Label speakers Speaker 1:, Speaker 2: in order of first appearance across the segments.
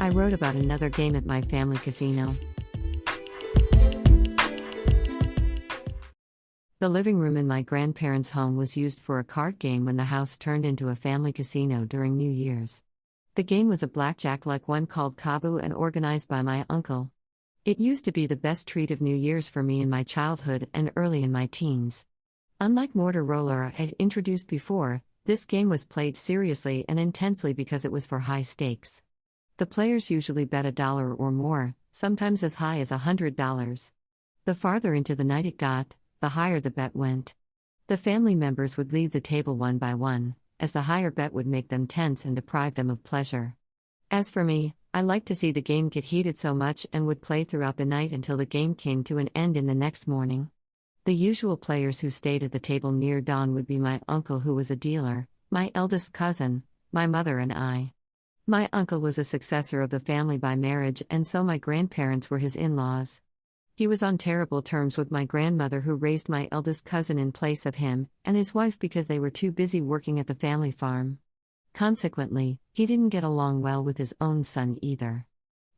Speaker 1: I wrote about another game at my family casino. The living room in my grandparents' home was used for a card game when the house turned into a family casino during New Year's. The game was a blackjack-like one called Kabu and organized by my uncle. It used to be the best treat of New Year's for me in my childhood and early in my teens. Unlike Mortar Roller I had introduced before, this game was played seriously and intensely because it was for high stakes. The players usually bet $1 or more, sometimes as high as $100. The farther into the night it got, the higher the bet went. The family members would leave the table one by one, as the higher bet would make them tense and deprive them of pleasure. As for me, I liked to see the game get heated so much and would play throughout the night until the game came to an end in the next morning. The usual players who stayed at the table near dawn would be my uncle, who was a dealer, my eldest cousin, my mother, and I. My uncle was a successor of the family by marriage, and so my grandparents were his in-laws. He was on terrible terms with my grandmother, who raised my eldest cousin in place of him, and his wife, because they were too busy working at the family farm. Consequently, he didn't get along well with his own son either.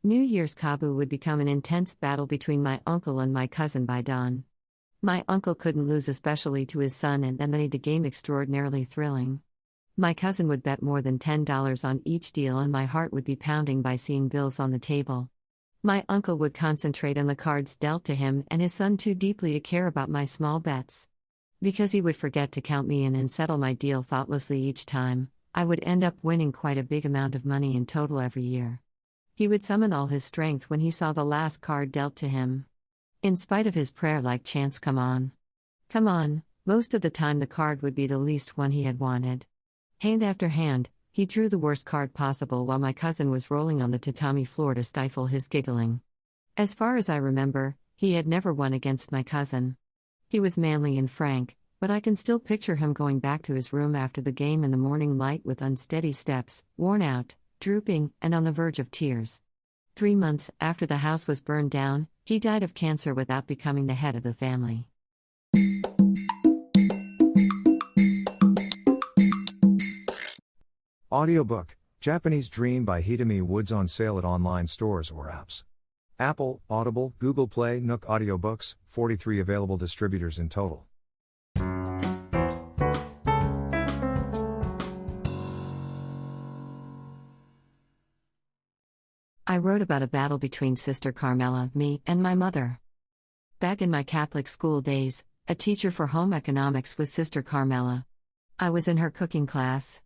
Speaker 1: New Year's Kabu would become an intense battle between my uncle and my cousin by dawn. My uncle couldn't lose, especially to his son, and that made the game extraordinarily thrilling. My cousin would bet more than $10 on each deal, and my heart would be pounding by seeing bills on the table. My uncle would concentrate on the cards dealt to him and his son too deeply to care about my small bets. Because he would forget to count me in and settle my deal thoughtlessly each time, I would end up winning quite a big amount of money in total every year. He would summon all his strength when he saw the last card dealt to him. In spite of his prayer-like chants, "Come on. Come on," most of the time the card would be the least one he had wanted. Hand after hand, he drew the worst card possible while my cousin was rolling on the tatami floor to stifle his giggling. As far as I remember, he had never won against my cousin. He was manly and frank, but I can still picture him going back to his room after the game in the morning light with unsteady steps, worn out, drooping, and on the verge of tears. 3 months after the house was burned down, he died of cancer without becoming the head of the family.
Speaker 2: Audiobook, Japanese Dream by Hitomi Woods, on sale at online stores or apps. Apple, Audible, Google Play, Nook Audiobooks, 43 available distributors in total.
Speaker 1: I wrote about a battle between Sister Carmela, me, and my mother. Back in my Catholic school days, a teacher for home economics was Sister Carmela. I was in her cooking class.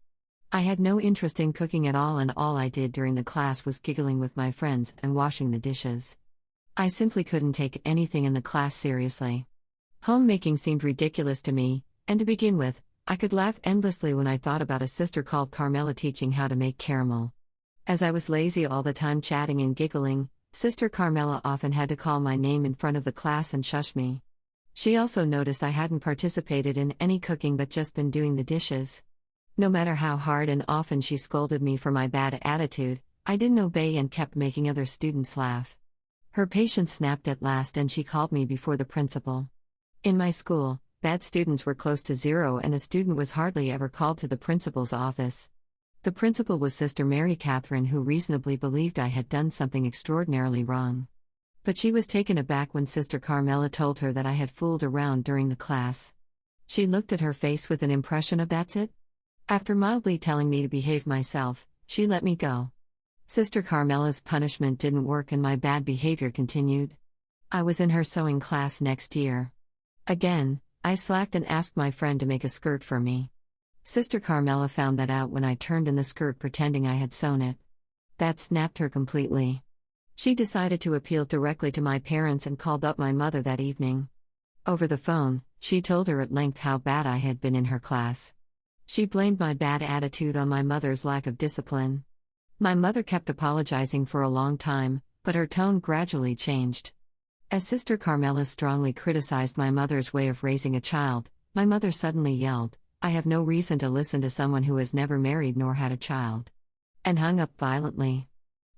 Speaker 1: I had no interest in cooking at all, and all I did during the class was giggling with my friends and washing the dishes. I simply couldn't take anything in the class seriously. Homemaking seemed ridiculous to me, and to begin with, I could laugh endlessly when I thought about a sister called Carmela teaching how to make caramel. As I was lazy all the time chatting and giggling, Sister Carmela often had to call my name in front of the class and shush me. She also noticed I hadn't participated in any cooking but just been doing the dishes. No matter how hard and often she scolded me for my bad attitude, I didn't obey and kept making other students laugh. Her patience snapped at last and she called me before the principal. In my school, bad students were close to zero and a student was hardly ever called to the principal's office. The principal was Sister Mary Catherine, who reasonably believed I had done something extraordinarily wrong. But she was taken aback when Sister Carmela told her that I had fooled around during the class. She looked at her face with an impression of "That's it?" After mildly telling me to behave myself, she let me go. Sister Carmela's punishment didn't work and my bad behavior continued. I was in her sewing class next year. Again, I slacked and asked my friend to make a skirt for me. Sister Carmela found that out when I turned in the skirt pretending I had sewn it. That snapped her completely. She decided to appeal directly to my parents and called up my mother that evening. Over the phone, she told her at length how bad I had been in her class. She blamed my bad attitude on my mother's lack of discipline. My mother kept apologizing for a long time, but her tone gradually changed. As Sister Carmela strongly criticized my mother's way of raising a child, my mother suddenly yelled, "I have no reason to listen to someone who has never married nor had a child," and hung up violently.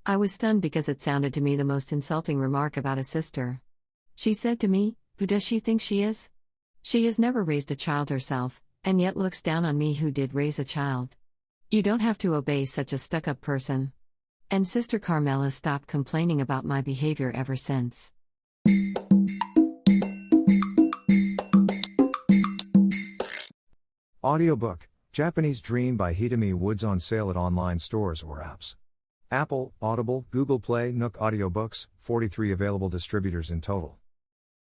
Speaker 1: I was stunned because it sounded to me the most insulting remark about a sister. She said to me, "Who does she think she is? She has never raised a child herself, and yet looks down on me who did raise a child. You don't have to obey such a stuck-up person." And Sister Carmela stopped complaining about my behavior ever since.
Speaker 2: Audiobook, Japanese Dream by Hitomi Woods on sale at online stores or apps. Apple, Audible, Google Play, Nook Audiobooks, 43 available distributors in total.